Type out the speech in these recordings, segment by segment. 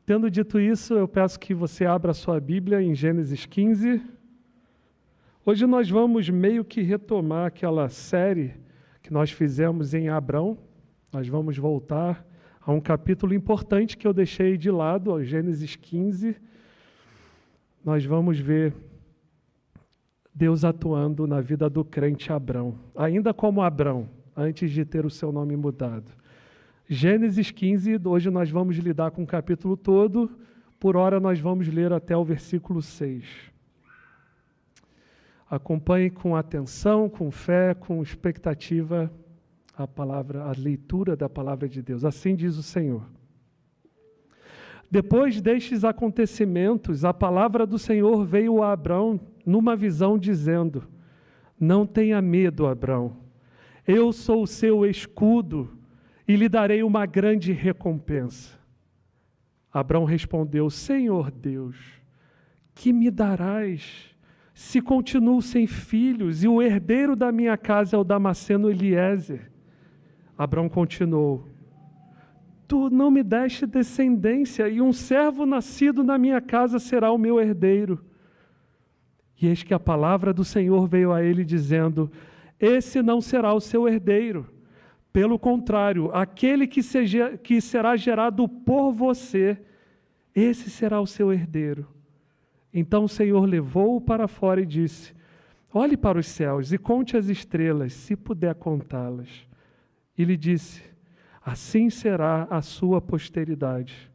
Tendo dito isso, eu peço que você abra a sua Bíblia em Gênesis 15. Hoje nós vamos meio que retomar aquela série que nós fizemos em Abrão. Nós vamos voltar a um capítulo importante que eu deixei de lado, ó, Gênesis 15. Nós vamos ver Deus atuando na vida do crente Abrão, ainda como Abrão, antes de ter o seu nome mudado. Gênesis 15, hoje nós vamos lidar com o capítulo todo, por hora nós vamos ler até o versículo 6. Acompanhe com atenção, com fé, com expectativa a leitura da palavra de Deus. Assim diz o Senhor. Depois destes acontecimentos, a palavra do Senhor veio a Abrão numa visão dizendo: Não tenha medo, Abrão, eu sou o seu escudo e lhe darei uma grande recompensa. Abrão respondeu: Senhor Deus, que me darás se continuo sem filhos e o herdeiro da minha casa é o Damasceno Eliezer? Abrão continuou: Tu não me deste descendência e um servo nascido na minha casa será o meu herdeiro. E eis que a palavra do Senhor veio a ele dizendo: Esse não será o seu herdeiro. Pelo contrário, aquele que será gerado por você, esse será o seu herdeiro. Então o Senhor levou-o para fora e disse: Olhe para os céus e conte as estrelas, se puder contá-las. E lhe disse: Assim será a sua posteridade.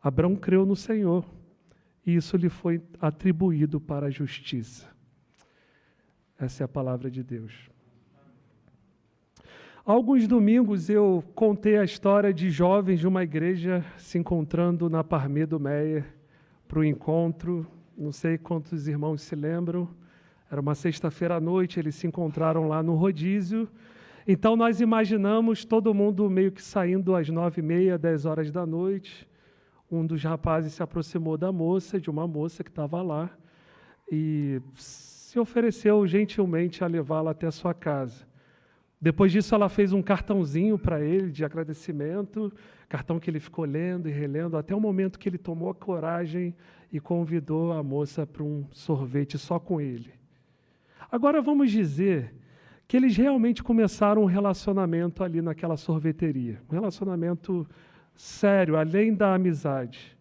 Abrão creu no Senhor, e isso lhe foi atribuído para a justiça. Essa é a palavra de Deus. Há alguns domingos eu contei a história de jovens de uma igreja se encontrando na Parmê do Meia para o encontro. Não sei quantos irmãos se lembram. Era uma sexta-feira à noite, eles se encontraram lá no rodízio. Então nós imaginamos todo mundo meio que saindo às 9h30, 10 horas da noite. Um dos rapazes se aproximou da moça, de uma moça que estava lá, e se ofereceu gentilmente a levá-la até a sua casa. Depois disso, ela fez um cartãozinho para ele de agradecimento, cartão que ele ficou lendo e relendo, até o momento que ele tomou a coragem e convidou a moça para um sorvete só com ele. Agora vamos dizer que eles realmente começaram um relacionamento ali naquela sorveteria, um relacionamento sério, além da amizade.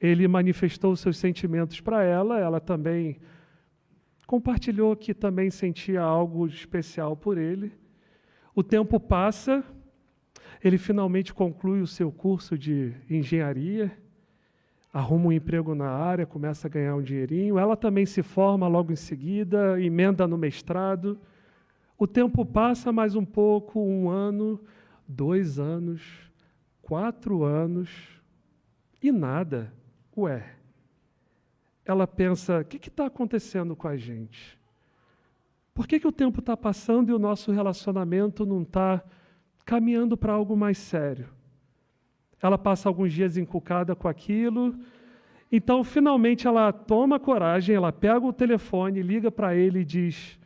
Ele manifestou seus sentimentos para ela, ela também compartilhou que também sentia algo especial por ele. O tempo passa, ele finalmente conclui o seu curso de engenharia, arruma um emprego na área, começa a ganhar um dinheirinho. Ela também se forma logo em seguida, emenda no mestrado. O tempo passa mais um pouco, 1 ano, 2 anos, 4 anos, e nada. Ué, ela pensa: o que está acontecendo com a gente? Por que o tempo está passando e o nosso relacionamento não está caminhando para algo mais sério? Ela passa alguns dias encucada com aquilo, então finalmente ela toma coragem, ela pega o telefone, liga para ele e diz,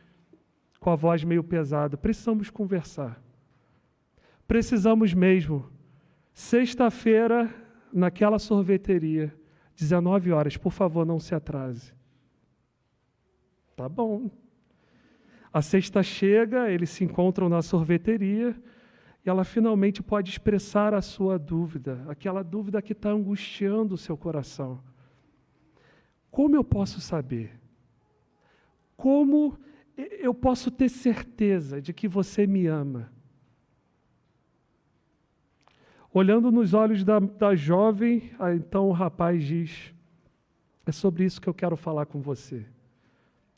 com a voz meio pesada: precisamos conversar. Precisamos mesmo. Sexta-feira, naquela sorveteria, 19 horas, por favor, não se atrase. Tá bom. A sexta chega, eles se encontram na sorveteria e ela finalmente pode expressar a sua dúvida, aquela dúvida que está angustiando o seu coração. Como eu posso saber? Como eu posso ter certeza de que você me ama? Olhando nos olhos da jovem, então o rapaz diz: é sobre isso que eu quero falar com você.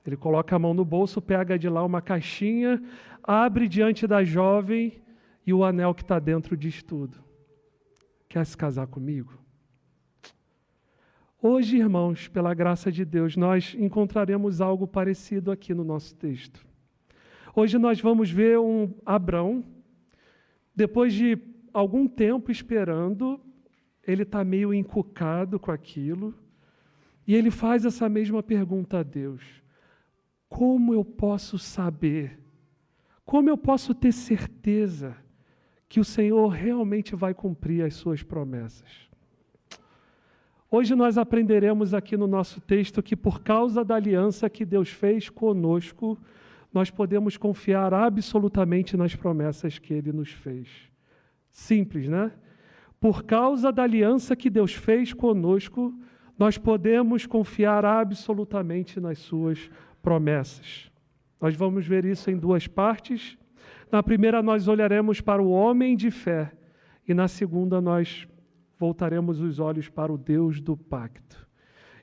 Ele coloca a mão no bolso, pega de lá uma caixinha, abre diante da jovem e o anel que está dentro diz tudo. Quer se casar comigo? Hoje, irmãos, pela graça de Deus, nós encontraremos algo parecido aqui no nosso texto. Hoje nós vamos ver um Abrão, depois de algum tempo esperando, ele está meio encucado com aquilo, e ele faz essa mesma pergunta a Deus: como eu posso saber? Como eu posso ter certeza que o Senhor realmente vai cumprir as suas promessas? Hoje nós aprenderemos aqui no nosso texto que por causa da aliança que Deus fez conosco, nós podemos confiar absolutamente nas promessas que Ele nos fez. Simples, né? Por causa da aliança que Deus fez conosco, nós podemos confiar absolutamente nas suas promessas. Nós vamos ver isso em duas partes. Na primeira, nós olharemos para o homem de fé, e na segunda, nós voltaremos os olhos para o Deus do pacto.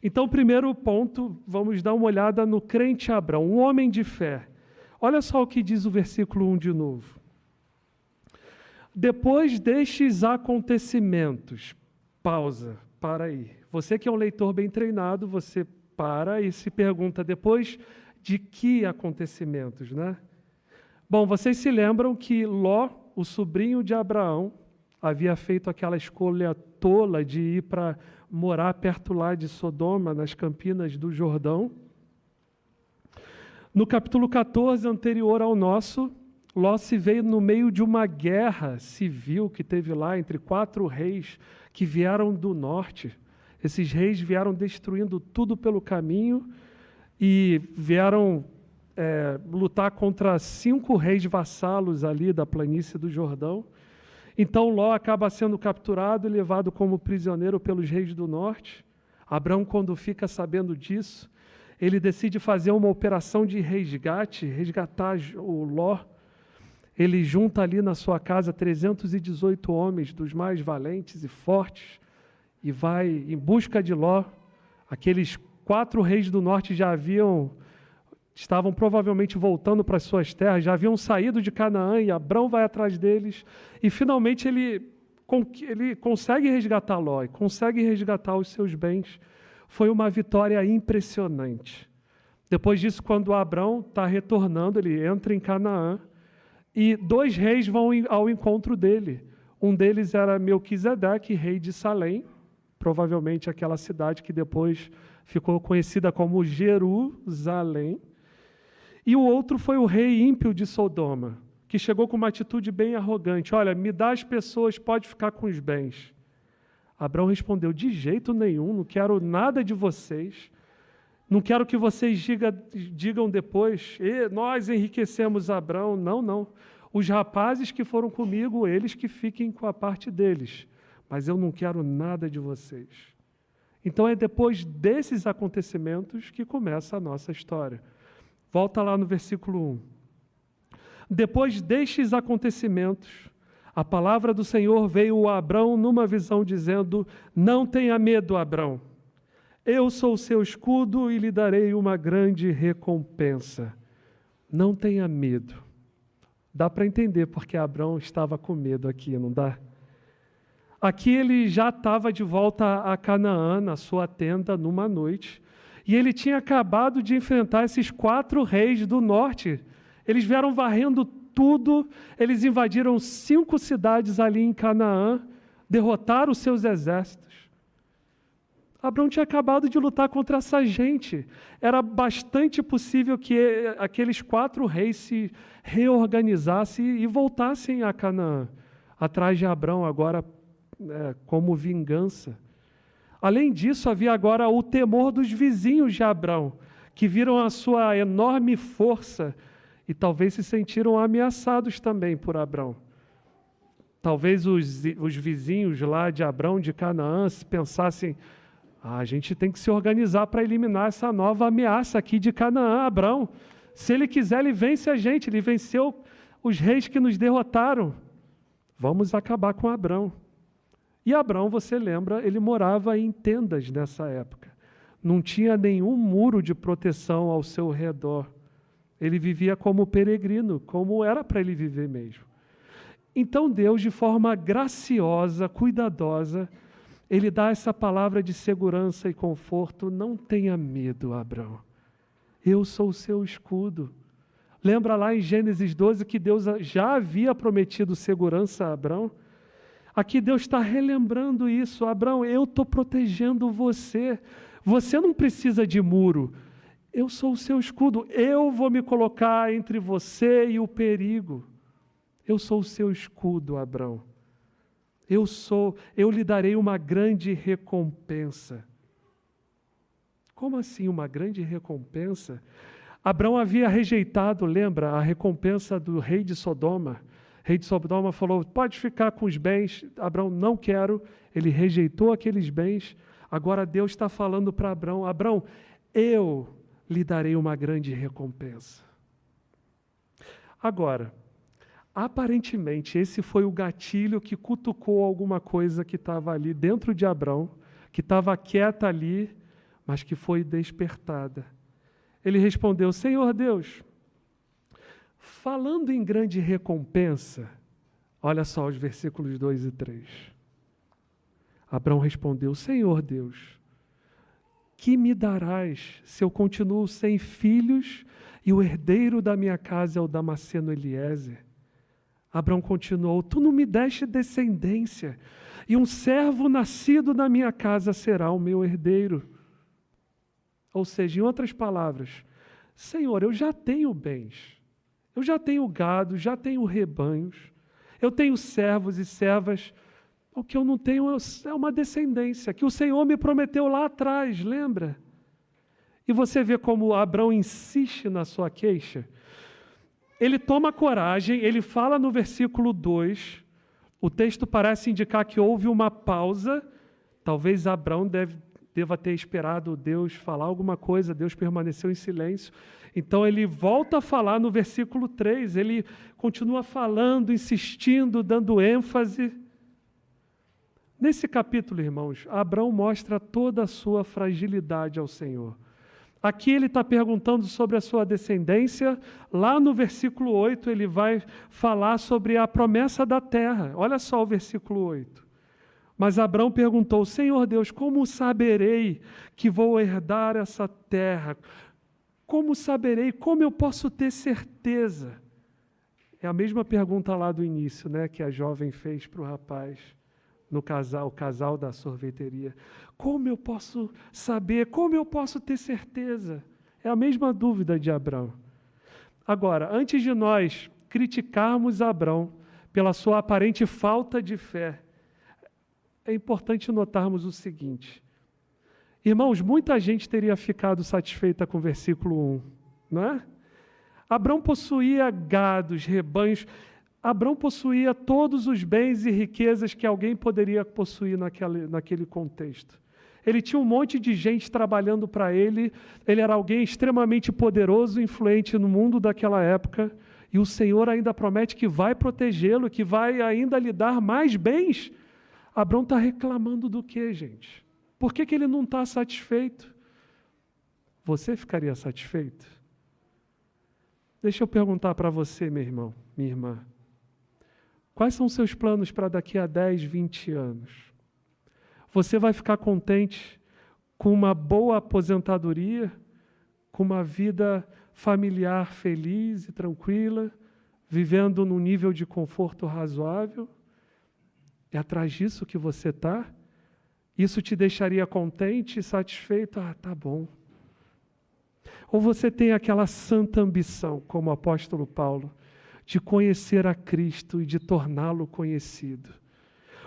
Então, primeiro ponto, vamos dar uma olhada no crente Abrão, um homem de fé. Olha só o que diz o versículo 1 de novo. Depois destes acontecimentos, pausa, para aí. Você que é um leitor bem treinado, você para e se pergunta, depois de que acontecimentos, né? Bom, vocês se lembram que Ló, o sobrinho de Abraão, havia feito aquela escolha tola de ir para morar perto lá de Sodoma, nas campinas do Jordão. No capítulo 14, anterior ao nosso, Ló se veio no meio de uma guerra civil que teve lá entre 4 reis que vieram do norte. Esses reis vieram destruindo tudo pelo caminho e vieram lutar contra 5 reis vassalos ali da planície do Jordão. Então Ló acaba sendo capturado e levado como prisioneiro pelos reis do norte. Abrão, quando fica sabendo disso, ele decide fazer uma operação de resgate, resgatar o Ló. Ele junta ali na sua casa 318 homens, dos mais valentes e fortes, e vai em busca de Ló. Aqueles 4 reis do norte estavam provavelmente voltando para as suas terras, já haviam saído de Canaã, e Abrão vai atrás deles, e finalmente ele consegue resgatar Ló, e consegue resgatar os seus bens. Foi uma vitória impressionante. Depois disso, quando Abrão está retornando, ele entra em Canaã, e 2 reis vão ao encontro dele. Um deles era Melquisedeque, rei de Salém, provavelmente aquela cidade que depois ficou conhecida como Jerusalém. E o outro foi o rei ímpio de Sodoma, que chegou com uma atitude bem arrogante. Olha, me dá as pessoas, pode ficar com os bens. Abrão respondeu, de jeito nenhum, não quero nada de vocês. Não quero que vocês digam depois, nós enriquecemos Abrão. Não, não. Os rapazes que foram comigo, eles que fiquem com a parte deles. Mas eu não quero nada de vocês. Então é depois desses acontecimentos que começa a nossa história. Volta lá no versículo 1. Depois destes acontecimentos, a palavra do Senhor veio a Abrão numa visão dizendo, não tenha medo, Abrão. Eu sou o seu escudo e lhe darei uma grande recompensa. Não tenha medo. Dá para entender porque Abrão estava com medo aqui, não dá? Aqui ele já estava de volta a Canaã, na sua tenda, numa noite, e ele tinha acabado de enfrentar esses 4 reis do norte. Eles vieram varrendo tudo, eles invadiram 5 cidades ali em Canaã, derrotaram os seus exércitos. Abrão tinha acabado de lutar contra essa gente. Era bastante possível que aqueles 4 reis se reorganizassem e voltassem a Canaã, atrás de Abrão agora como vingança. Além disso, havia agora o temor dos vizinhos de Abrão, que viram a sua enorme força e talvez se sentiram ameaçados também por Abrão. Talvez os vizinhos lá de Abrão, de Canaã, pensassem, a gente tem que se organizar para eliminar essa nova ameaça aqui de Canaã, Abrão. Se ele quiser, ele vence a gente, ele venceu os reis que nos derrotaram. Vamos acabar com Abrão. E Abrão, você lembra, ele morava em tendas nessa época. Não tinha nenhum muro de proteção ao seu redor. Ele vivia como peregrino, como era para ele viver mesmo. Então Deus, de forma graciosa, cuidadosa, Ele dá essa palavra de segurança e conforto. Não tenha medo, Abrão. Eu sou o seu escudo. Lembra lá em Gênesis 12 que Deus já havia prometido segurança a Abrão? Aqui Deus está relembrando isso. Abrão, eu estou protegendo você. Você não precisa de muro. Eu sou o seu escudo. Eu vou me colocar entre você e o perigo. Eu sou o seu escudo, Abrão. eu lhe darei uma grande recompensa. Como assim uma grande recompensa? Abraão havia rejeitado, lembra, a recompensa do rei de Sodoma. O rei de Sodoma falou, pode ficar com os bens. Abraão, não quero. Ele rejeitou aqueles bens. Agora Deus está falando para Abraão, Abraão, eu lhe darei uma grande recompensa. Agora, aparentemente, esse foi o gatilho que cutucou alguma coisa que estava ali dentro de Abraão, que estava quieta ali, mas que foi despertada. Ele respondeu, Senhor Deus, falando em grande recompensa, olha só os versículos 2 e 3. Abraão respondeu, Senhor Deus, que me darás se eu continuo sem filhos e o herdeiro da minha casa é o Damasceno Eliezer? Abraão continuou, tu não me deste descendência e um servo nascido na minha casa será o meu herdeiro. Ou seja, em outras palavras, Senhor, eu já tenho bens, eu já tenho gado, já tenho rebanhos, eu tenho servos e servas, o que eu não tenho é uma descendência, que o Senhor me prometeu lá atrás, lembra? E você vê como Abraão insiste na sua queixa. Ele toma coragem, ele fala no versículo 2, o texto parece indicar que houve uma pausa, talvez Abraão deva ter esperado Deus falar alguma coisa, Deus permaneceu em silêncio. Então ele volta a falar no versículo 3, ele continua falando, insistindo, dando ênfase. Nesse capítulo, irmãos, Abraão mostra toda a sua fragilidade ao Senhor. Aqui ele está perguntando sobre a sua descendência, lá no versículo 8 ele vai falar sobre a promessa da terra. Olha só o versículo 8. Mas Abraão perguntou, Senhor Deus, como saberei que vou herdar essa terra? Como saberei? Como eu posso ter certeza? É a mesma pergunta lá do início, né, que a jovem fez para o rapaz, o casal da sorveteria. Como eu posso saber? Como eu posso ter certeza? É a mesma dúvida de Abraão. Agora, antes de nós criticarmos Abraão pela sua aparente falta de fé, é importante notarmos o seguinte. Irmãos, muita gente teria ficado satisfeita com o versículo 1, não é? Abraão possuía gados, rebanhos. Abraão possuía todos os bens e riquezas que alguém poderia possuir naquele contexto. Ele tinha um monte de gente trabalhando para ele, ele era alguém extremamente poderoso, influente no mundo daquela época, e o Senhor ainda promete que vai protegê-lo, que vai ainda lhe dar mais bens. Abraão está reclamando do quê, gente? Por que ele não está satisfeito? Você ficaria satisfeito? Deixa eu perguntar para você, meu irmão, minha irmã. Quais são os seus planos para daqui a 10, 20 anos? Você vai ficar contente com uma boa aposentadoria, com uma vida familiar feliz e tranquila, vivendo num nível de conforto razoável? É atrás disso que você está? Isso te deixaria contente e satisfeito? Ah, tá bom. Ou você tem aquela santa ambição, como o apóstolo Paulo, de conhecer a Cristo e de torná-lo conhecido?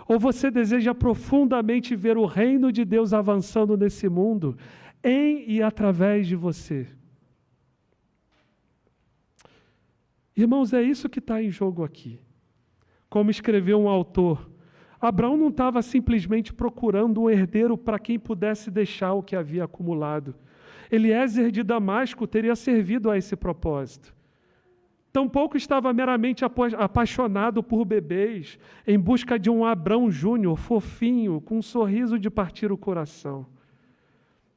Ou você deseja profundamente ver o reino de Deus avançando nesse mundo, em e através de você? Irmãos, é isso que está em jogo aqui. Como escreveu um autor, Abraão não estava simplesmente procurando um herdeiro para quem pudesse deixar o que havia acumulado. Eliezer de Damasco teria servido a esse propósito. Tampouco estava meramente apaixonado por bebês, em busca de um Abrão Júnior, fofinho, com um sorriso de partir o coração.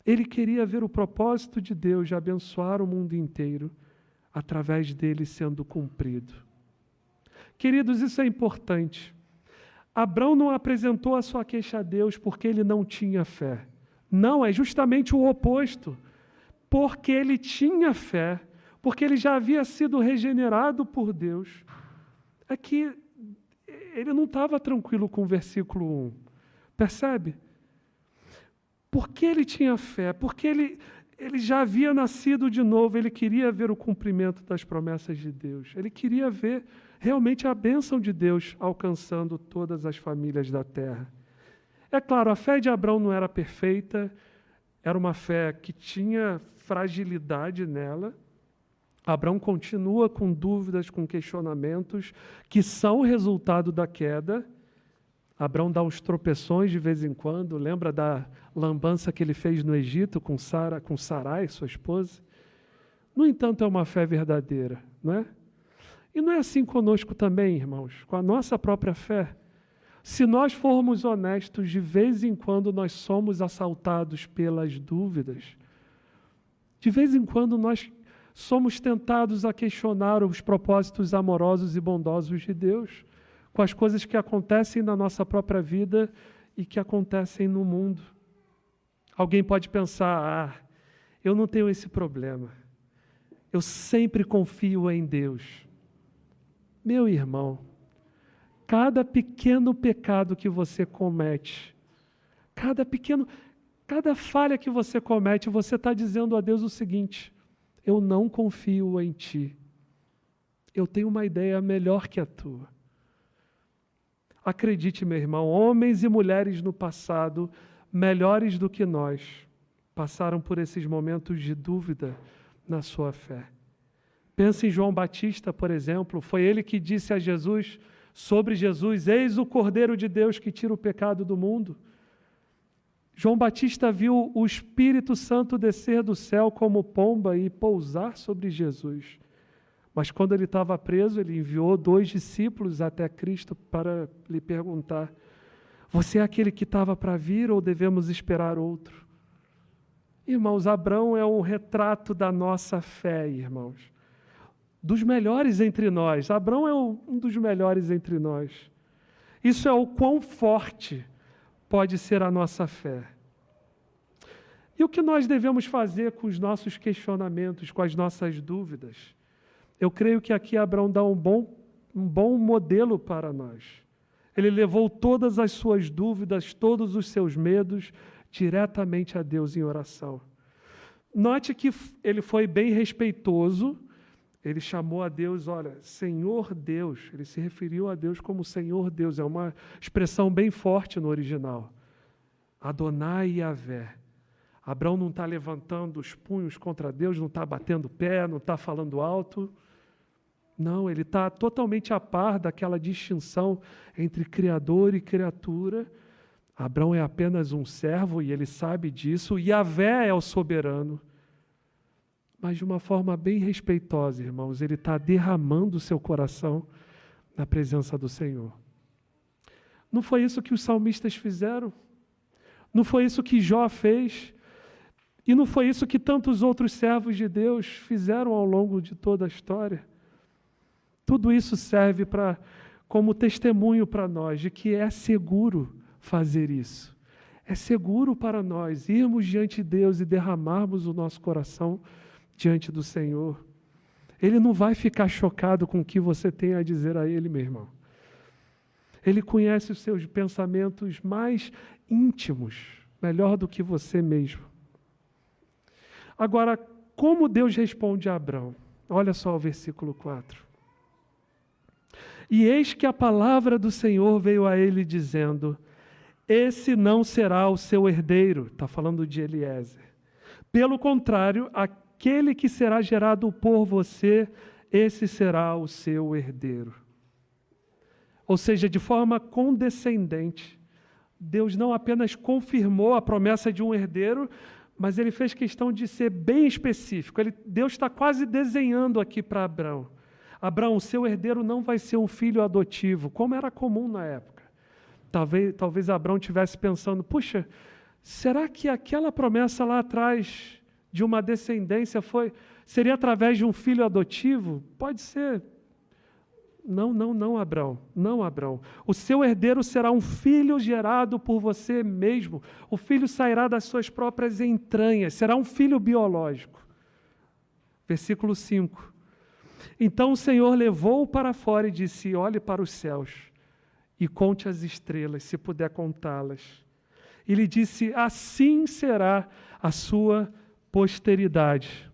Ele queria ver o propósito de Deus de abençoar o mundo inteiro, através dele sendo cumprido. Queridos, isso é importante. Abrão não apresentou a sua queixa a Deus porque ele não tinha fé. Não, é justamente o oposto. Porque ele tinha fé, porque ele já havia sido regenerado por Deus. É que ele não estava tranquilo com o versículo 1. Percebe? Porque ele tinha fé, porque Ele já havia nascido de novo, ele queria ver o cumprimento das promessas de Deus. Ele queria ver realmente a bênção de Deus alcançando todas as famílias da terra. É claro, a fé de Abraão não era perfeita, era uma fé que tinha fragilidade nela. Abraão continua com dúvidas, com questionamentos, que são resultado da queda. Abraão dá uns tropeções de vez em quando, lembra da lambança que ele fez no Egito com Sarai, sua esposa? No entanto, é uma fé verdadeira, não é? E não é assim conosco também, irmãos, com a nossa própria fé. Se nós formos honestos, de vez em quando nós somos assaltados pelas dúvidas. De vez em quando nós somos tentados a questionar os propósitos amorosos e bondosos de Deus, com as coisas que acontecem na nossa própria vida e que acontecem no mundo. Alguém pode pensar, eu não tenho esse problema. Eu sempre confio em Deus. Meu irmão, cada pequeno pecado que você comete, cada falha que você comete, você está dizendo a Deus o seguinte: eu não confio em Ti. Eu tenho uma ideia melhor que a tua. Acredite, meu irmão, homens e mulheres no passado, melhores do que nós, passaram por esses momentos de dúvida na sua fé. Pensa em João Batista, por exemplo, foi ele que disse a Jesus, sobre Jesus, eis o Cordeiro de Deus que tira o pecado do mundo. João Batista viu o Espírito Santo descer do céu como pomba e pousar sobre Jesus. Mas quando ele estava preso, ele enviou 2 discípulos até Cristo para lhe perguntar, você é aquele que estava para vir ou devemos esperar outro? Irmãos, Abraão é um retrato da nossa fé, irmãos. Dos melhores entre nós. Abraão é um dos melhores entre nós. Isso é o quão forte pode ser a nossa fé. E o que nós devemos fazer com os nossos questionamentos, com as nossas dúvidas? Eu creio que aqui Abraão dá um bom modelo para nós. Ele levou todas as suas dúvidas, todos os seus medos, diretamente a Deus em oração. Note que ele foi bem respeitoso, ele chamou a Deus, olha, Senhor Deus, ele se referiu a Deus como Senhor Deus, é uma expressão bem forte no original. Adonai Yahvé. Abraão não está levantando os punhos contra Deus, não está batendo pé, não está falando alto. Não, ele está totalmente a par daquela distinção entre Criador e criatura. Abraão é apenas um servo e ele sabe disso. Yahvé é o soberano. Mas de uma forma bem respeitosa, irmãos, ele está derramando o seu coração na presença do Senhor. Não foi isso que os salmistas fizeram? Não foi isso que Jó fez? E não foi isso que tantos outros servos de Deus fizeram ao longo de toda a história? Tudo isso serve como testemunho para nós de que é seguro fazer isso. É seguro para nós irmos diante de Deus e derramarmos o nosso coração diante do Senhor. Ele não vai ficar chocado com o que você tem a dizer a Ele, meu irmão. Ele conhece os seus pensamentos mais íntimos, melhor do que você mesmo. Agora, como Deus responde a Abraão? Olha só o versículo 4. E eis que a palavra do Senhor veio a ele dizendo, esse não será o seu herdeiro, está falando de Eliezer. Pelo contrário, aquele que será gerado por você, esse será o seu herdeiro. Ou seja, de forma condescendente, Deus não apenas confirmou a promessa de um herdeiro, mas ele fez questão de ser bem específico. Deus está quase desenhando aqui para Abraão. Abraão, o seu herdeiro não vai ser um filho adotivo, como era comum na época. Talvez Abraão estivesse pensando, puxa, será que aquela promessa lá atrás de uma descendência seria através de um filho adotivo? Pode ser. Não, Abraão. Não, Abraão. O seu herdeiro será um filho gerado por você mesmo. O filho sairá das suas próprias entranhas. Será um filho biológico. Versículo 5. Então o Senhor levou-o para fora e disse, olhe para os céus e conte as estrelas, se puder contá-las. E lhe disse, assim será a sua posteridade.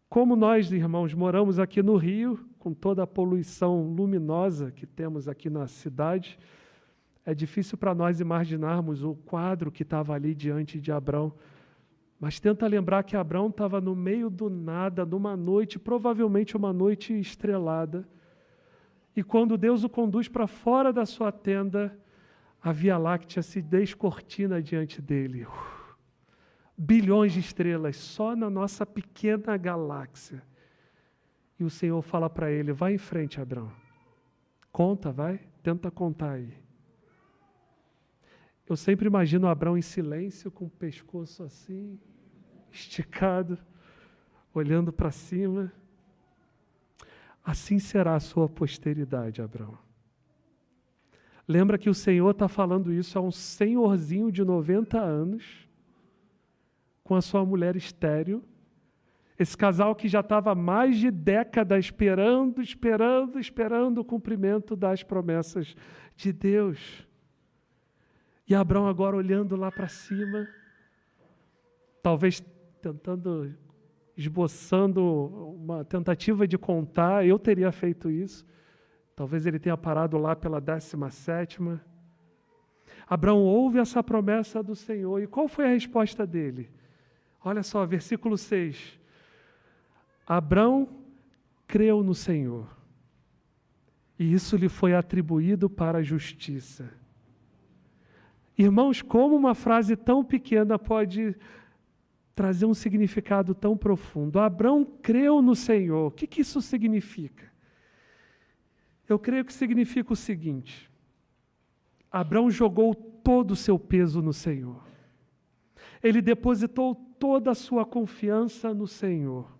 Como nós, irmãos, moramos aqui no Rio, com toda a poluição luminosa que temos aqui na cidade, é difícil para nós imaginarmos o quadro que estava ali diante de Abrão. Mas tenta lembrar que Abrão estava no meio do nada, numa noite, provavelmente uma noite estrelada. E quando Deus o conduz para fora da sua tenda, a Via Láctea se descortina diante dele. Bilhões de estrelas só na nossa pequena galáxia. E o Senhor fala para ele: vai em frente, Abrão. Conta, vai, tenta contar aí. Eu sempre imagino Abrão em silêncio, com o pescoço assim, esticado, olhando para cima. Assim será a sua posteridade, Abrão. Lembra que o Senhor está falando isso a um senhorzinho de 90 anos, com a sua mulher estéril, esse casal que já estava mais de década esperando o cumprimento das promessas de Deus. E Abrão agora olhando lá para cima, talvez esboçando uma tentativa de contar. Eu teria feito isso. Talvez ele tenha parado lá pela 17ª. Abrão ouve essa promessa do Senhor. E qual foi a resposta dele? Olha só, versículo 6. Abrão creu no Senhor, e isso lhe foi atribuído para a justiça. Irmãos, como uma frase tão pequena pode trazer um significado tão profundo? Abrão creu no Senhor. O que isso significa? Eu creio que significa o seguinte: Abrão jogou todo o seu peso no Senhor. Ele depositou toda a sua confiança no Senhor.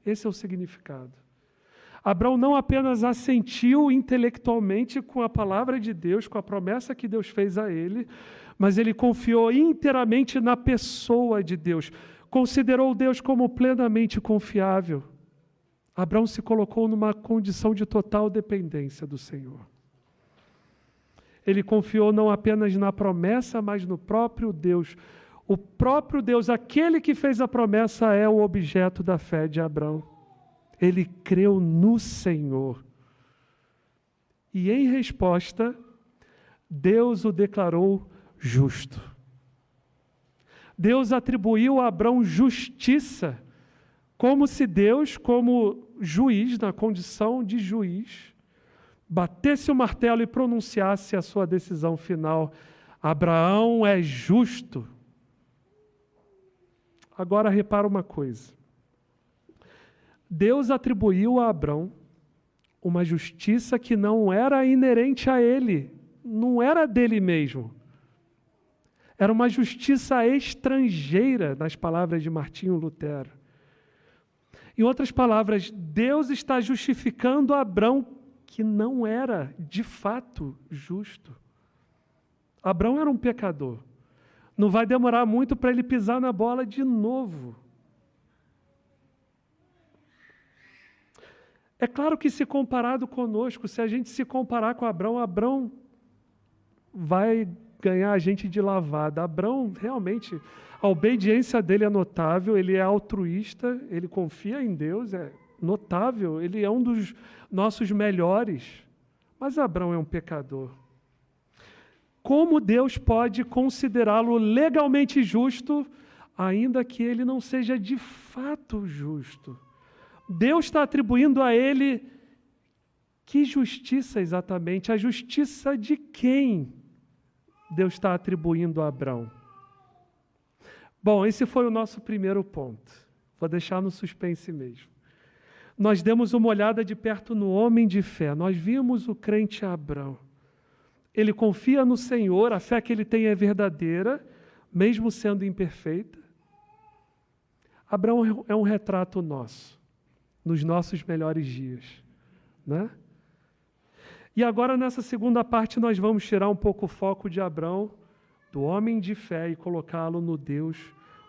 Esse é o significado. Abrão não apenas assentiu intelectualmente com a palavra de Deus, com a promessa que Deus fez a ele, mas ele confiou inteiramente na pessoa de Deus. Considerou Deus como plenamente confiável. Abrão se colocou numa condição de total dependência do Senhor. Ele confiou não apenas na promessa, mas no próprio Deus. O próprio Deus, aquele que fez a promessa, é o objeto da fé de Abrão. Ele creu no Senhor. E em resposta, Deus o declarou justo. Deus atribuiu a Abrão justiça, como se Deus, como juiz, na condição de juiz, batesse o martelo e pronunciasse a sua decisão final. Abraão é justo. Agora repara uma coisa. Deus atribuiu a Abrão uma justiça que não era inerente a ele, não era dele mesmo. Era uma justiça estrangeira, nas palavras de Martinho Lutero. Em outras palavras, Deus está justificando Abrão, que não era de fato justo. Abrão era um pecador. Não vai demorar muito para ele pisar na bola de novo. É claro que, se comparado conosco, se a gente se comparar com Abrão, Abrão vai ganhar a gente de lavada. Abrão, realmente, a obediência dele é notável, ele é altruísta, ele confia em Deus, é notável, ele é um dos nossos melhores. Mas Abrão é um pecador. Como Deus pode considerá-lo legalmente justo, ainda que ele não seja de fato justo? Deus está atribuindo a ele que justiça exatamente? A justiça de quem Deus está atribuindo a Abrão? Bom, esse foi o nosso primeiro ponto. Vou deixar no suspense mesmo. Nós demos uma olhada de perto no homem de fé. Nós vimos o crente Abrão. Ele confia no Senhor, a fé que ele tem é verdadeira, mesmo sendo imperfeita. Abrão é um retrato nosso, nos nossos melhores dias, né? E agora, nessa segunda parte, nós vamos tirar um pouco o foco de Abrão, do homem de fé, e colocá-lo no Deus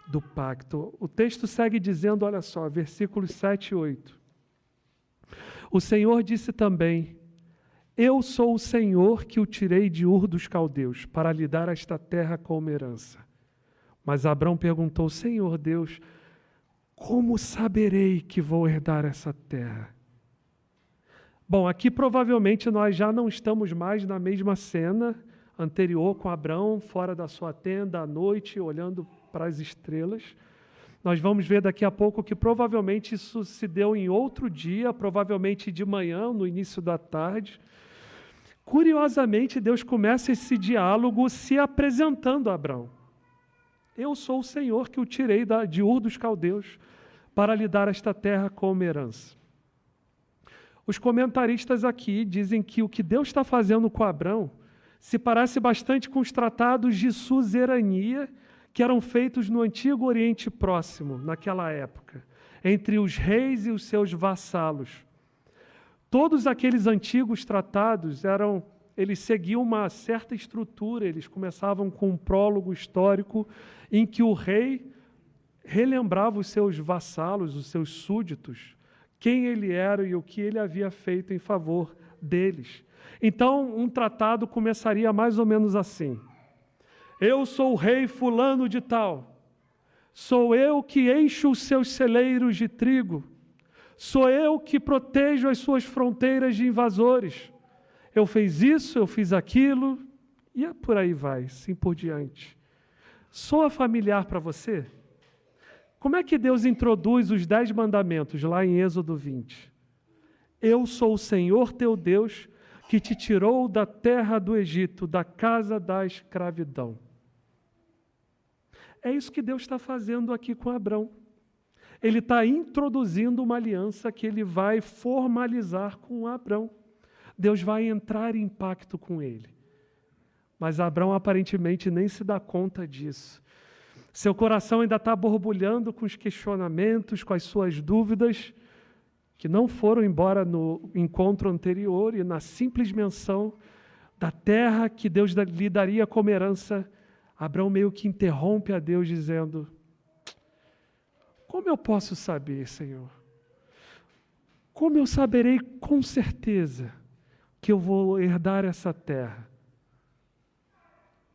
do pacto. O texto segue dizendo, olha só, versículos 7 e 8. O Senhor disse também: eu sou o Senhor que o tirei de Ur dos Caldeus, para lhe dar esta terra como herança. Mas Abrão perguntou: Senhor Deus, como saberei que vou herdar essa terra? Bom, aqui provavelmente nós já não estamos mais na mesma cena anterior com Abrão, fora da sua tenda à noite, olhando para as estrelas. Nós vamos ver daqui a pouco que provavelmente isso se deu em outro dia, provavelmente de manhã, no início da tarde. Curiosamente, Deus começa esse diálogo se apresentando a Abrão. Eu sou o Senhor que o tirei de Ur dos Caldeus para lhe dar esta terra como herança. Os comentaristas aqui dizem que o que Deus está fazendo com Abrão se parece bastante com os tratados de suzerania que eram feitos no Antigo Oriente Próximo, naquela época, entre os reis e os seus vassalos. Todos aqueles antigos tratados eles seguiam uma certa estrutura, eles começavam com um prólogo histórico em que o rei relembrava os seus vassalos, os seus súditos, quem ele era e o que ele havia feito em favor deles. Então, um tratado começaria mais ou menos assim: eu sou o rei fulano de tal, sou eu que encho os seus celeiros de trigo, sou eu que protejo as suas fronteiras de invasores, eu fiz isso, eu fiz aquilo, e por aí vai, assim por diante. Soa familiar para você? Como é que Deus introduz os 10 mandamentos lá em Êxodo 20? Eu sou o Senhor teu Deus, que te tirou da terra do Egito, da casa da escravidão. É isso que Deus está fazendo aqui com Abrão. Ele está introduzindo uma aliança que ele vai formalizar com Abrão. Deus vai entrar em pacto com ele. Mas Abrão aparentemente nem se dá conta disso. Seu coração ainda está borbulhando com os questionamentos, com as suas dúvidas, que não foram embora no encontro anterior e na simples menção da terra que Deus lhe daria como herança. Abrão meio que interrompe a Deus dizendo: como eu posso saber, Senhor? Como eu saberei com certeza que eu vou herdar essa terra?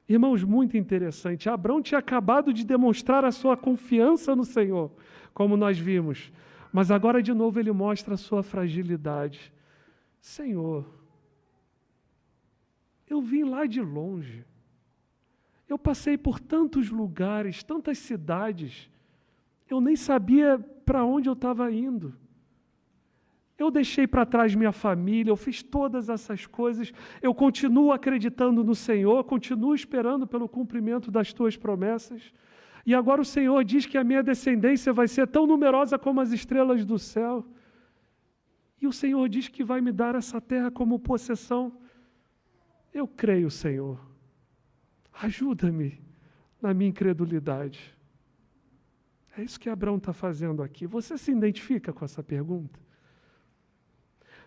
Irmãos, muito interessante. Abrão tinha acabado de demonstrar a sua confiança no Senhor, como nós vimos. Mas agora, de novo, ele mostra a sua fragilidade. Senhor, eu vim lá de longe. Eu passei por tantos lugares, tantas cidades. Eu nem sabia para onde eu estava indo. Eu deixei para trás minha família, eu fiz todas essas coisas. Eu continuo acreditando no Senhor, continuo esperando pelo cumprimento das tuas promessas. E agora o Senhor diz que a minha descendência vai ser tão numerosa como as estrelas do céu. E o Senhor diz que vai me dar essa terra como possessão. Eu creio, Senhor. Ajuda-me na minha incredulidade. É isso que Abrão está fazendo aqui. Você se identifica com essa pergunta?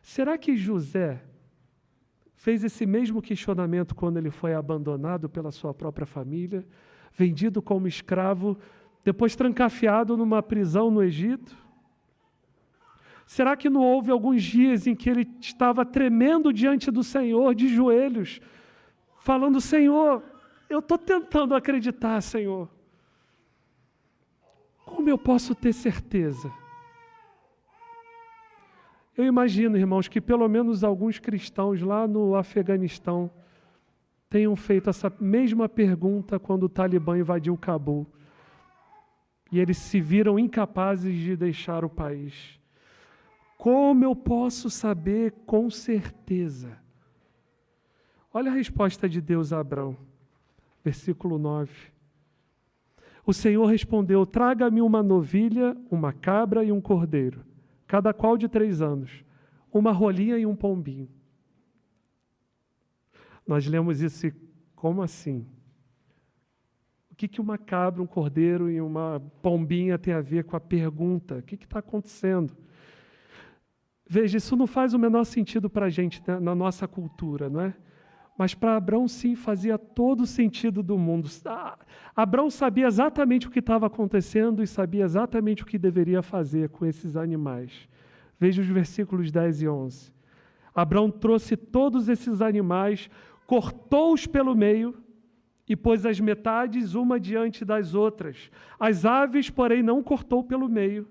Será que José fez esse mesmo questionamento quando ele foi abandonado pela sua própria família, vendido como escravo, depois trancafiado numa prisão no Egito? Será que não houve alguns dias em que ele estava tremendo diante do Senhor, de joelhos, falando: Senhor, eu estou tentando acreditar, Senhor. Como eu posso ter certeza? Eu imagino, irmãos, que pelo menos alguns cristãos lá no Afeganistão tenham feito essa mesma pergunta quando o Talibã invadiu Cabul. E eles se viram incapazes de deixar o país. Como eu posso saber com certeza? Olha a resposta de Deus a Abrão, versículo 9. O Senhor respondeu: traga-me uma novilha, uma cabra e um cordeiro, cada qual de 3 anos, uma rolinha e um pombinho. Nós lemos isso e como assim? O que uma cabra, um cordeiro e uma pombinha tem a ver com a pergunta? O que está acontecendo? Veja, isso não faz o menor sentido para a gente, né, na nossa cultura, não é? Mas para Abrão, sim, fazia todo o sentido do mundo. Abrão sabia exatamente o que estava acontecendo e sabia exatamente o que deveria fazer com esses animais. Veja os versículos 10 e 11. Abrão trouxe todos esses animais, cortou-os pelo meio e pôs as metades uma diante das outras. As aves, porém, não cortou pelo meio.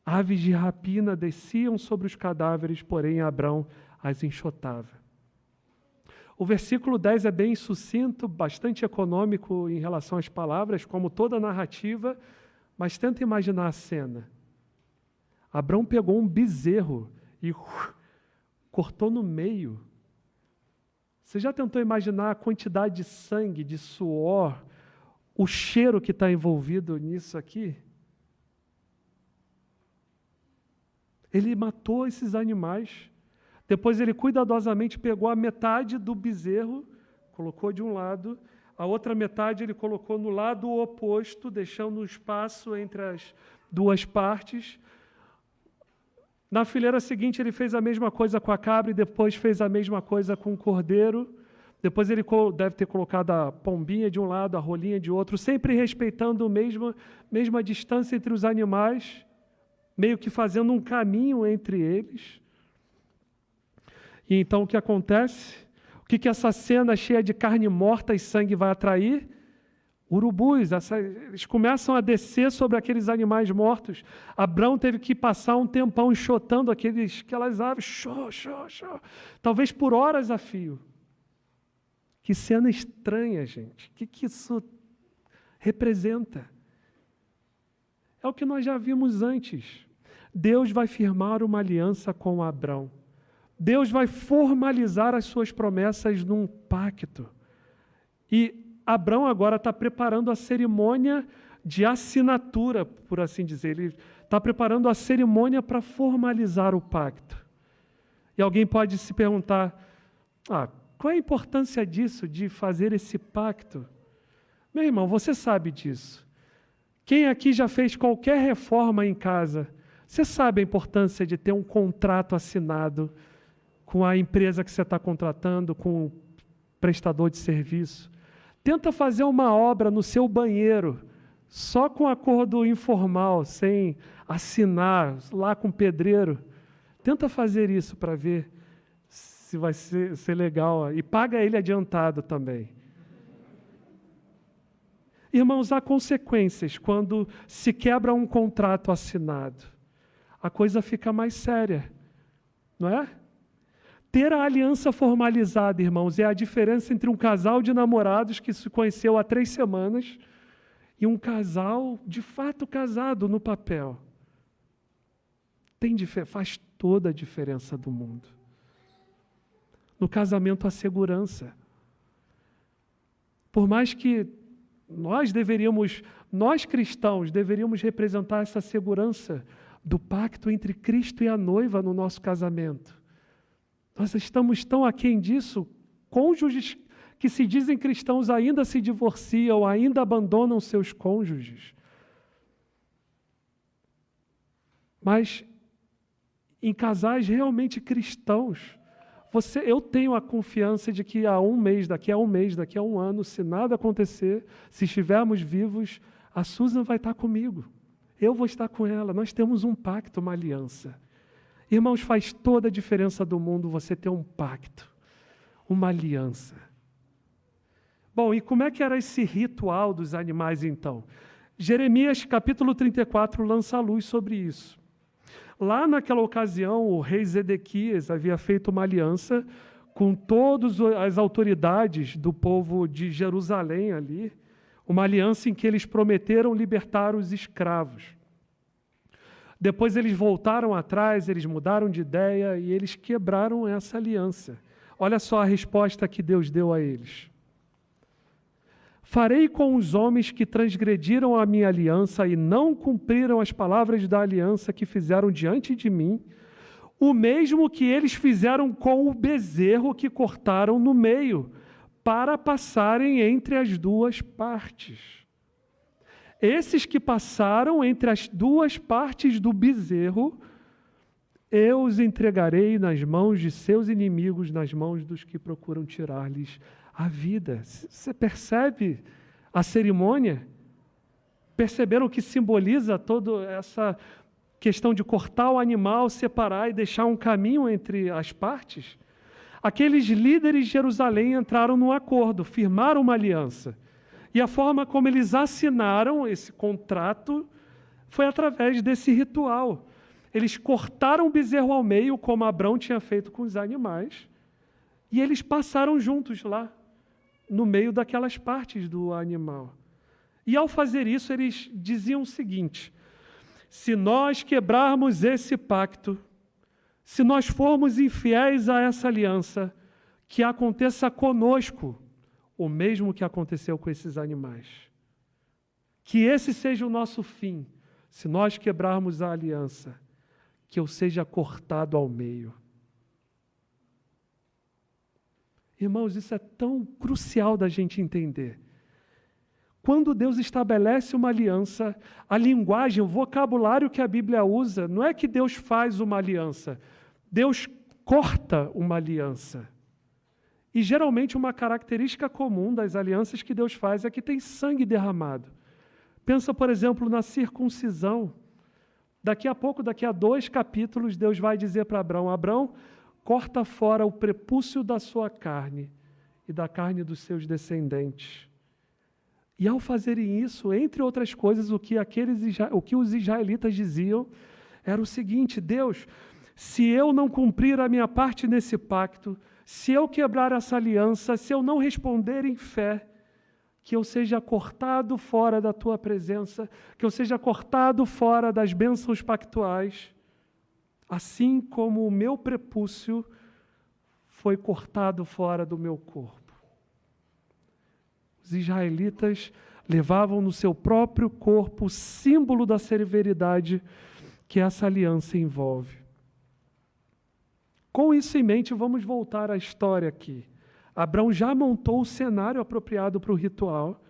Aves de rapina desciam sobre os cadáveres, porém Abrão as enxotava. O versículo 10 é bem sucinto, bastante econômico em relação às palavras, como toda a narrativa, mas tenta imaginar a cena. Abrão pegou um bezerro e cortou no meio. Você já tentou imaginar a quantidade de sangue, de suor, o cheiro que está envolvido nisso aqui? Ele matou esses animais. Depois ele cuidadosamente pegou a metade do bezerro, colocou de um lado, a outra metade ele colocou no lado oposto, deixando um espaço entre as duas partes. Na fileira seguinte ele fez a mesma coisa com a cabra e depois fez a mesma coisa com o cordeiro. Depois ele deve ter colocado a pombinha de um lado, a rolinha de outro, sempre respeitando a mesma distância entre os animais, meio que fazendo um caminho entre eles. E então o que acontece? O que essa cena cheia de carne morta e sangue vai atrair? Urubus. Eles começam a descer sobre aqueles animais mortos. Abrão teve que passar um tempão enxotando aquelas aves, talvez por horas a fio. Que cena estranha, gente. O que isso representa? É o que nós já vimos antes. Deus vai firmar uma aliança com Abrão. Deus vai formalizar as suas promessas num pacto. E Abrão agora está preparando a cerimônia de assinatura, por assim dizer. Ele está preparando a cerimônia para formalizar o pacto. E alguém pode se perguntar, qual é a importância disso, de fazer esse pacto? Meu irmão, você sabe disso. Quem aqui já fez qualquer reforma em casa, você sabe a importância de ter um contrato assinado com a empresa que você está contratando, com o prestador de serviço. Tenta fazer uma obra no seu banheiro, só com acordo informal, sem assinar, lá com o pedreiro. Tenta fazer isso para ver se vai ser legal. E paga ele adiantado também. Irmãos, há consequências quando se quebra um contrato assinado. A coisa fica mais séria, não é? Ter a aliança formalizada, irmãos, é a diferença entre um casal de namorados que se conheceu há 3 semanas e um casal, de fato, casado no papel. Faz toda a diferença do mundo. No casamento, a segurança. Por mais que nós cristãos, deveríamos representar essa segurança do pacto entre Cristo e a noiva no nosso casamento. Nós estamos tão aquém disso, cônjuges que se dizem cristãos ainda se divorciam, ainda abandonam seus cônjuges. Mas em casais realmente cristãos, eu tenho a confiança de que daqui a um mês, daqui a um ano, se nada acontecer, se estivermos vivos, a Susan vai estar comigo. Eu vou estar com ela. Nós temos um pacto, uma aliança. Irmãos, faz toda a diferença do mundo você ter um pacto, uma aliança. Bom, e como é que era esse ritual dos animais então? Jeremias capítulo 34 lança a luz sobre isso. Lá naquela ocasião, o rei Zedequias havia feito uma aliança com todas as autoridades do povo de Jerusalém ali, uma aliança em que eles prometeram libertar os escravos. Depois eles voltaram atrás, eles mudaram de ideia e eles quebraram essa aliança. Olha só a resposta que Deus deu a eles. Farei com os homens que transgrediram a minha aliança e não cumpriram as palavras da aliança que fizeram diante de mim, o mesmo que eles fizeram com o bezerro que cortaram no meio, para passarem entre as duas partes. Esses que passaram entre as duas partes do bezerro, eu os entregarei nas mãos de seus inimigos, nas mãos dos que procuram tirar-lhes a vida. Você percebe a cerimônia? Perceberam o que simboliza toda essa questão de cortar o animal, separar e deixar um caminho entre as partes? Aqueles líderes de Jerusalém entraram num acordo, firmaram uma aliança. E a forma como eles assinaram esse contrato foi através desse ritual. Eles cortaram o bezerro ao meio, como Abrão tinha feito com os animais, e eles passaram juntos lá, no meio daquelas partes do animal. E ao fazer isso, eles diziam o seguinte: se nós quebrarmos esse pacto, se nós formos infiéis a essa aliança, que aconteça conosco o mesmo que aconteceu com esses animais. Que esse seja o nosso fim. Se nós quebrarmos a aliança, que eu seja cortado ao meio. Irmãos, isso é tão crucial da gente entender. Quando Deus estabelece uma aliança, a linguagem, o vocabulário que a Bíblia usa, não é que Deus faz uma aliança, Deus corta uma aliança. E geralmente uma característica comum das alianças que Deus faz é que tem sangue derramado. Pensa, por exemplo, na circuncisão. Daqui a pouco, daqui a 2 capítulos, Deus vai dizer para Abrão: Abrão, corta fora o prepúcio da sua carne e da carne dos seus descendentes. E ao fazerem isso, entre outras coisas, o que os israelitas diziam era o seguinte: Deus, se eu não cumprir a minha parte nesse pacto, se eu quebrar essa aliança, se eu não responder em fé, que eu seja cortado fora da tua presença, que eu seja cortado fora das bênçãos pactuais, assim como o meu prepúcio foi cortado fora do meu corpo. Os israelitas levavam no seu próprio corpo o símbolo da severidade que essa aliança envolve. Com isso em mente, vamos voltar à história aqui. Abrão já montou o cenário apropriado para o ritual.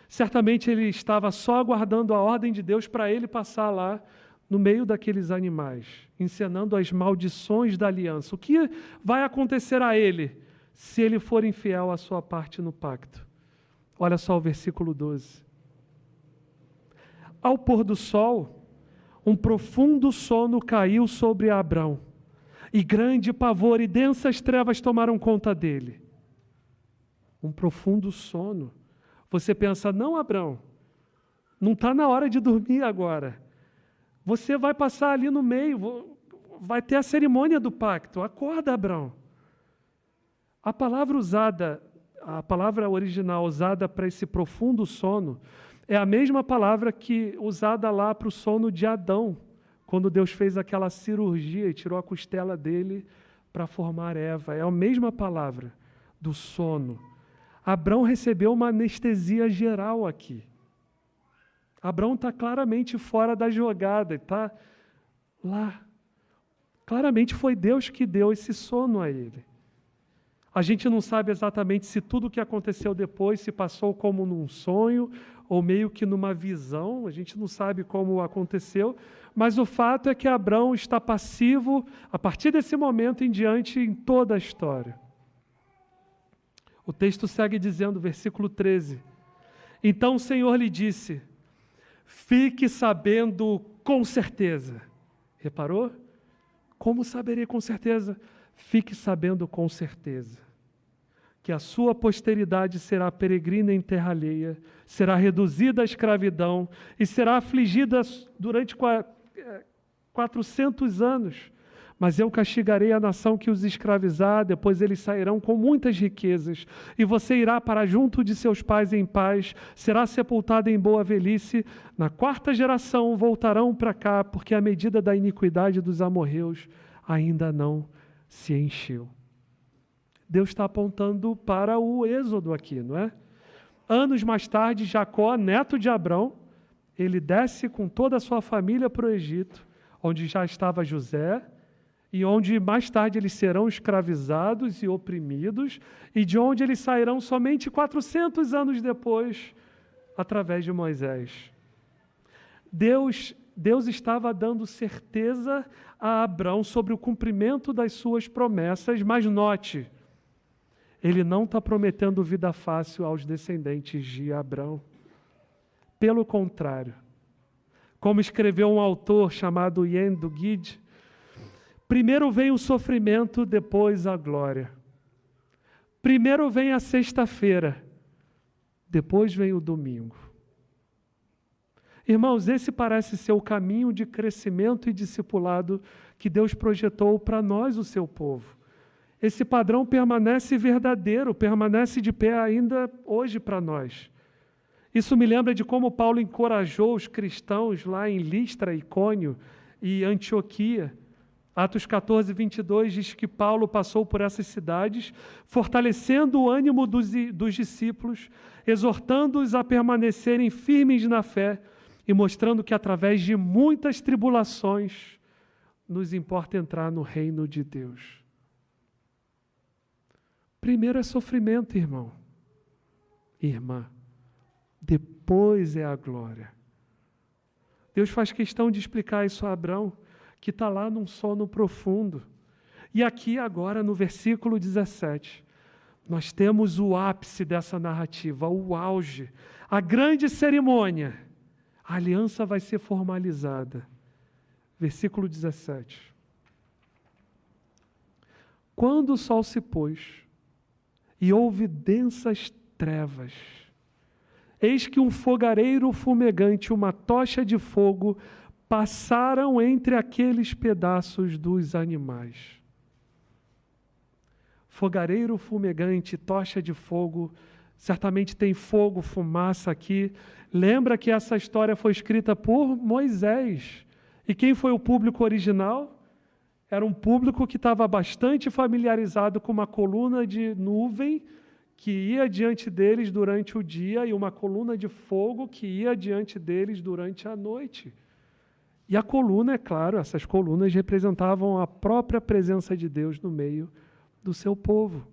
Certamente ele estava só aguardando a ordem de Deus para ele passar lá no meio daqueles animais, encenando as maldições da aliança. O que vai acontecer a ele se ele for infiel à sua parte no pacto? Olha só o versículo 12. Ao pôr do sol, um profundo sono caiu sobre Abrão, e grande pavor e densas trevas tomaram conta dele. Um profundo sono. Você pensa: não, Abrão, não está na hora de dormir agora. Você vai passar ali no meio, vai ter a cerimônia do pacto. Acorda, Abrão. A palavra original usada para esse profundo sono é a mesma palavra que usada lá para o sono de Adão, quando Deus fez aquela cirurgia e tirou a costela dele para formar Eva. É a mesma palavra do sono. Abrão recebeu uma anestesia geral aqui. Abrão está claramente fora da jogada, está lá. Claramente foi Deus que deu esse sono a ele. A gente não sabe exatamente se tudo o que aconteceu depois se passou como num sonho ou meio que numa visão, a gente não sabe como aconteceu, mas o fato é que Abrão está passivo a partir desse momento em diante em toda a história. O texto segue dizendo, versículo 13: então o Senhor lhe disse: fique sabendo com certeza. Reparou? Como saberei com certeza? Fique sabendo com certeza que a sua posteridade será peregrina em terra alheia, será reduzida à escravidão e será afligida durante 400 anos. Mas eu castigarei a nação que os escravizar, depois eles sairão com muitas riquezas, e você irá para junto de seus pais em paz, será sepultado em boa velhice. Na 4ª geração voltarão para cá, porque a medida da iniquidade dos amorreus ainda não se encheu. Deus está apontando para o Êxodo aqui, não é? Anos mais tarde, Jacó, neto de Abrão, ele desce com toda a sua família para o Egito, onde já estava José, e onde mais tarde eles serão escravizados e oprimidos, e de onde eles sairão somente 400 anos depois, através de Moisés. Deus estava dando certeza a Abrão sobre o cumprimento das suas promessas, mas note, ele não está prometendo vida fácil aos descendentes de Abrão. Pelo contrário, como escreveu um autor chamado Yen Duguid, primeiro vem o sofrimento, depois a glória. Primeiro vem a sexta-feira, depois vem o domingo. Irmãos, esse parece ser o caminho de crescimento e discipulado que Deus projetou para nós, o seu povo. Esse padrão permanece verdadeiro, permanece de pé ainda hoje para nós. Isso me lembra de como Paulo encorajou os cristãos lá em Listra, Icônio e Antioquia. Atos 14, 22 diz que Paulo passou por essas cidades, fortalecendo o ânimo dos discípulos, exortando-os a permanecerem firmes na fé e mostrando que através de muitas tribulações nos importa entrar no reino de Deus. Primeiro é sofrimento, irmão, irmã. Depois é a glória. Deus faz questão de explicar isso a Abrão, que está lá num sono profundo. E aqui agora no versículo 17, nós temos o ápice dessa narrativa, o auge, a grande cerimônia. A aliança vai ser formalizada. Versículo 17. Quando o sol se pôs e houve densas trevas, eis que um fogareiro fumegante, uma tocha de fogo, passaram entre aqueles pedaços dos animais. Fogareiro fumegante, tocha de fogo, certamente tem fogo, fumaça aqui. Lembra que essa história foi escrita por Moisés. E quem foi o público original? Era um público que estava bastante familiarizado com uma coluna de nuvem que ia diante deles durante o dia e uma coluna de fogo que ia diante deles durante a noite. E a coluna, é claro, essas colunas representavam a própria presença de Deus no meio do seu povo.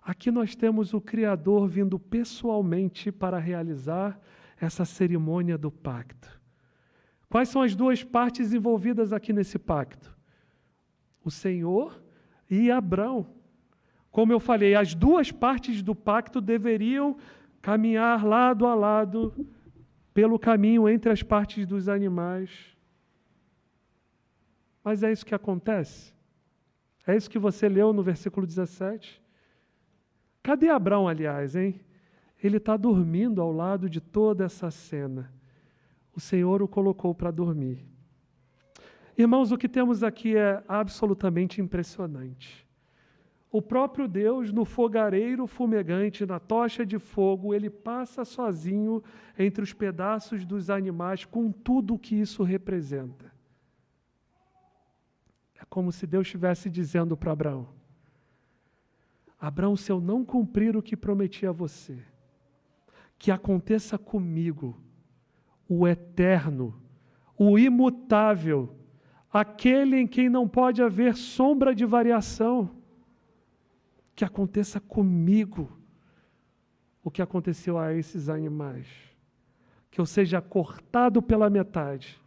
Aqui nós temos o Criador vindo pessoalmente para realizar essa cerimônia do pacto. Quais são as duas partes envolvidas aqui nesse pacto? O Senhor e Abrão. Como eu falei, as duas partes do pacto deveriam caminhar lado a lado pelo caminho entre as partes dos animais. Mas é isso que acontece? É isso que você leu no versículo 17? Cadê Abrão, aliás, hein? Ele está dormindo ao lado de toda essa cena. O Senhor o colocou para dormir. Irmãos, o que temos aqui é absolutamente impressionante. O próprio Deus, no fogareiro fumegante, na tocha de fogo, ele passa sozinho entre os pedaços dos animais, com tudo o que isso representa. É como se Deus estivesse dizendo para Abraão: Abraão, se eu não cumprir o que prometi a você, que aconteça comigo, o eterno, o imutável, aquele em quem não pode haver sombra de variação, que aconteça comigo o que aconteceu a esses animais, que eu seja cortado pela metade,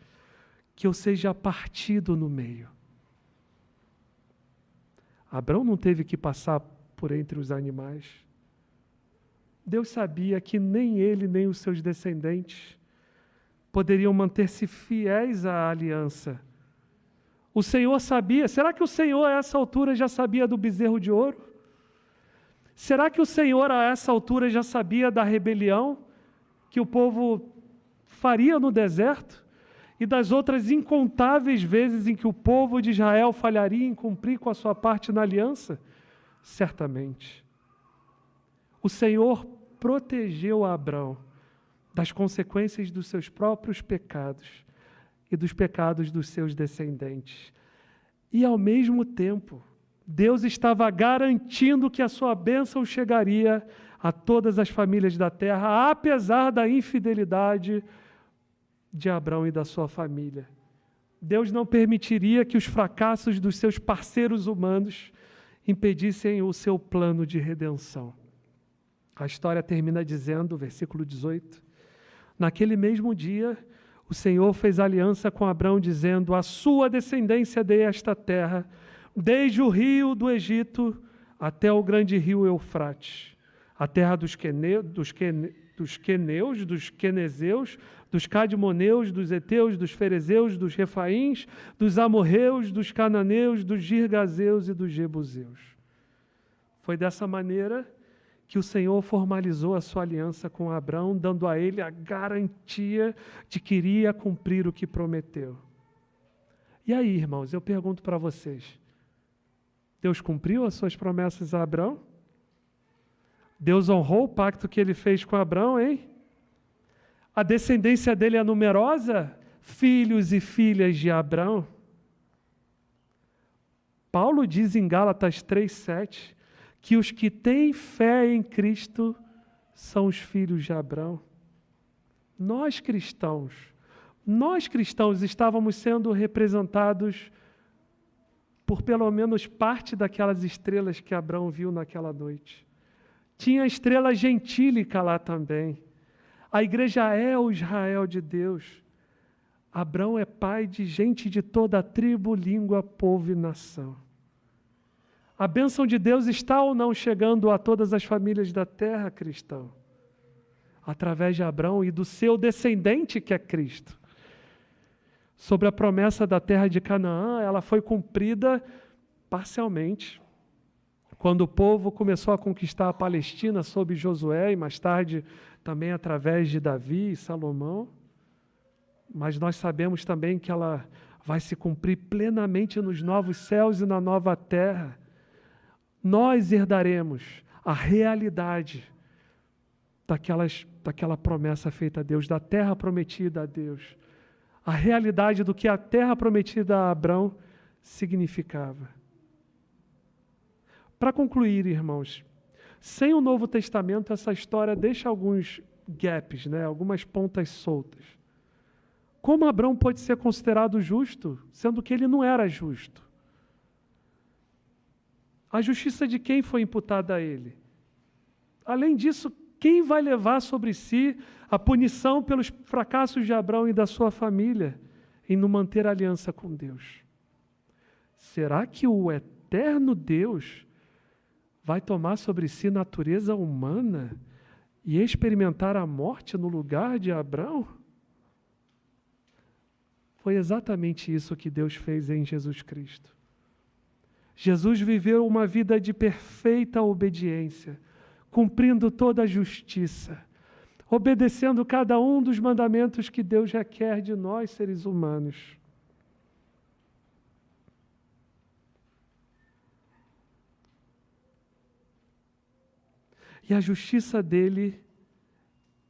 que eu seja partido no meio. Abrão não teve que passar por entre os animais. Deus sabia que nem ele, nem os seus descendentes poderiam manter-se fiéis à aliança. O Senhor sabia. Será que o Senhor a essa altura já sabia do bezerro de ouro? Será que o Senhor a essa altura já sabia da rebelião que o povo faria no deserto? E das outras incontáveis vezes em que o povo de Israel falharia em cumprir com a sua parte na aliança? Certamente. O Senhor protegeu a Abrão das consequências dos seus próprios pecados e dos pecados dos seus descendentes. E ao mesmo tempo, Deus estava garantindo que a sua bênção chegaria a todas as famílias da terra, apesar da infidelidade de Abrão e da sua família. Deus não permitiria que os fracassos dos seus parceiros humanos impedissem o seu plano de redenção. A história termina dizendo, versículo 18, naquele mesmo dia, o Senhor fez aliança com Abrão, dizendo: a sua descendência dei esta terra, desde o rio do Egito até o grande rio Eufrates, a terra dos queneus, dos quenezeus, dos cadmoneus, dos heteus, dos ferezeus, dos refaíns, dos amorreus, dos cananeus, dos girgazeus e dos jebuseus. Foi dessa maneira que o Senhor formalizou a sua aliança com Abraão, dando a ele a garantia de que iria cumprir o que prometeu. E aí, irmãos, eu pergunto para vocês, Deus cumpriu as suas promessas a Abraão? Deus honrou o pacto que ele fez com Abraão, hein? A descendência dele é numerosa? Filhos e filhas de Abraão? Paulo diz em Gálatas 3,7 que os que têm fé em Cristo são os filhos de Abraão. Nós cristãos estávamos sendo representados por pelo menos parte daquelas estrelas que Abraão viu naquela noite. Tinha a estrela gentílica lá também. A igreja é o Israel de Deus. Abraão é pai de gente de toda a tribo, língua, povo e nação. A bênção de Deus está ou não chegando a todas as famílias da terra, cristão? Através de Abraão e do seu descendente, que é Cristo. Sobre a promessa da terra de Canaã, ela foi cumprida parcialmente. Quando o povo começou a conquistar a Palestina sob Josué e mais tarde também através de Davi e Salomão. Mas nós sabemos também que ela vai se cumprir plenamente nos novos céus e na nova terra. Nós herdaremos a realidade daquela promessa feita a Deus, da terra prometida a Deus. A realidade do que a terra prometida a Abraão significava. Para concluir, irmãos, sem o Novo Testamento, essa história deixa alguns gaps, algumas pontas soltas. Como Abraão pode ser considerado justo, sendo que ele não era justo? A justiça de quem foi imputada a ele? Além disso, quem vai levar sobre si a punição pelos fracassos de Abraão e da sua família em não manter a aliança com Deus? Será que o eterno Deus vai tomar sobre si natureza humana e experimentar a morte no lugar de Abraão? Foi exatamente isso que Deus fez em Jesus Cristo. Jesus viveu uma vida de perfeita obediência, cumprindo toda a justiça, obedecendo cada um dos mandamentos que Deus requer de nós, seres humanos. E a justiça dele,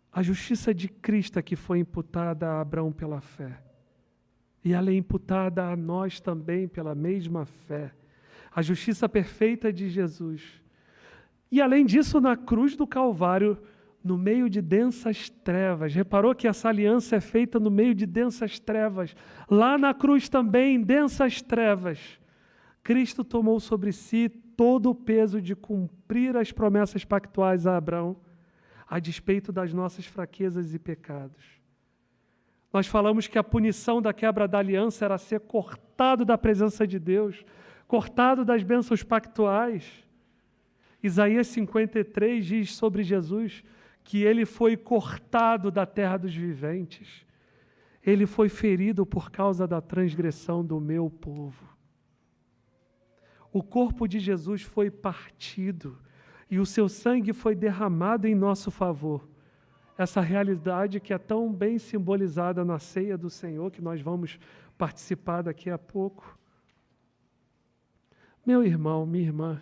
a justiça de Cristo que foi imputada a Abraão pela fé. E ela é imputada a nós também pela mesma fé. A justiça perfeita de Jesus. E além disso, na cruz do Calvário, no meio de densas trevas. Reparou que essa aliança é feita no meio de densas trevas. Lá na cruz também, em densas trevas, Cristo tomou sobre si todo o peso de cumprir as promessas pactuais a Abraão, a despeito das nossas fraquezas e pecados. Nós falamos que a punição da quebra da aliança era ser cortado da presença de Deus, cortado das bênçãos pactuais. Isaías 53 diz sobre Jesus que ele foi cortado da terra dos viventes. Ele foi ferido por causa da transgressão do meu povo. O corpo de Jesus foi partido e o seu sangue foi derramado em nosso favor. Essa realidade que é tão bem simbolizada na ceia do Senhor, que nós vamos participar daqui a pouco. Meu irmão, minha irmã,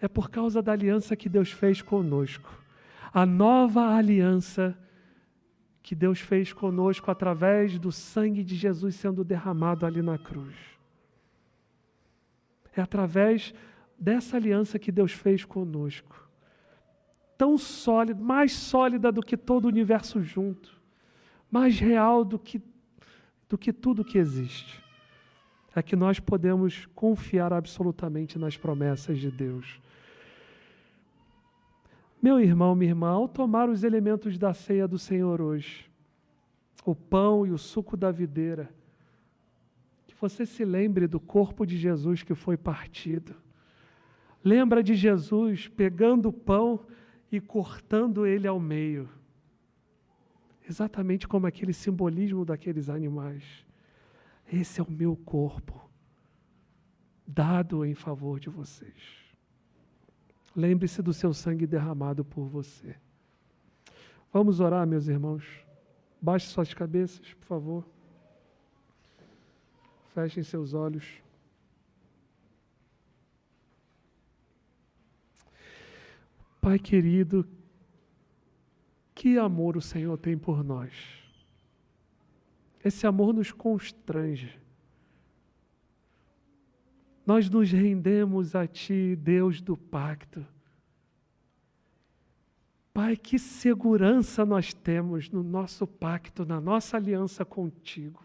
é por causa da aliança que Deus fez conosco. A nova aliança que Deus fez conosco através do sangue de Jesus sendo derramado ali na cruz. É através dessa aliança que Deus fez conosco. Tão sólida, mais sólida do que todo o universo junto. Mais real do que tudo que existe. É que nós podemos confiar absolutamente nas promessas de Deus. Meu irmão, minha irmã, ao tomar os elementos da ceia do Senhor hoje, o pão e o suco da videira, que você se lembre do corpo de Jesus que foi partido. Lembra de Jesus pegando o pão e cortando ele ao meio. Exatamente como aquele simbolismo daqueles animais. Esse é o meu corpo, dado em favor de vocês. Lembre-se do seu sangue derramado por você. Vamos orar, meus irmãos. Baixe suas cabeças, por favor. Fechem seus olhos. Pai querido, que amor o Senhor tem por nós. Esse amor nos constrange. Nós nos rendemos a Ti, Deus do pacto. Pai, que segurança nós temos no nosso pacto, na nossa aliança contigo.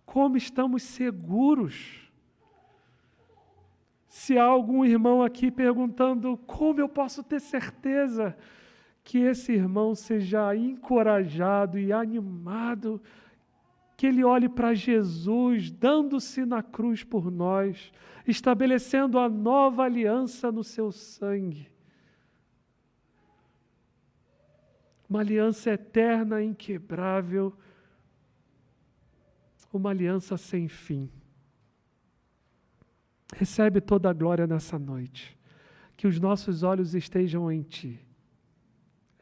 Como estamos seguros. Se há algum irmão aqui perguntando como eu posso ter certeza que esse irmão seja encorajado e animado, que ele olhe para Jesus, dando-se na cruz por nós, estabelecendo a nova aliança no seu sangue. Uma aliança eterna, inquebrável, uma aliança sem fim. Recebe toda a glória nessa noite. Que os nossos olhos estejam em Ti.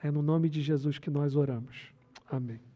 É no nome de Jesus que nós oramos. Amém.